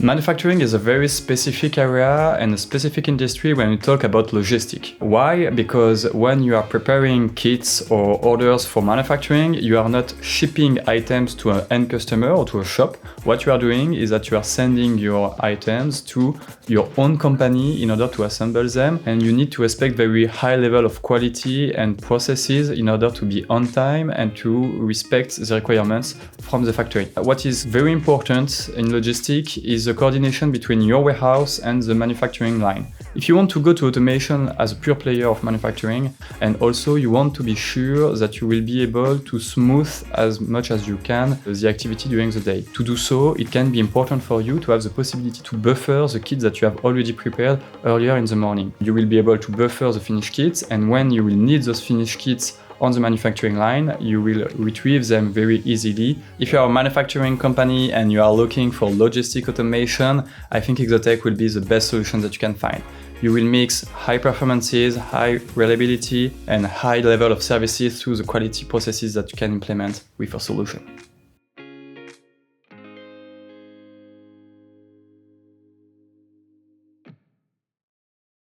Manufacturing is a very specific area and a specific industry when you talk about logistic. Why? Because when you are preparing kits or orders for manufacturing, you are not shipping items to an end customer or to a shop. What you are doing is that you are sending your items to your own company in order to assemble them, and you need to respect very high level of quality and processes in order to be on time and to respect the requirements from the factory. What is very important in logistics is the coordination between your warehouse and the manufacturing line. If you want to go to automation as a pure player of manufacturing, and also you want to be sure that you will be able to smooth as much as you can the activity during the day. To do so, it can be important for you to have the possibility to buffer the kits that you have already prepared earlier in the morning. You will be able to buffer the finished kits, and when you will need those finished kits on the manufacturing line, you will retrieve them very easily. If you are a manufacturing company and you are looking for logistic automation, I think Exotec will be the best solution that you can find. You will mix high performances, high reliability, and high level of services through the quality processes that you can implement with a solution.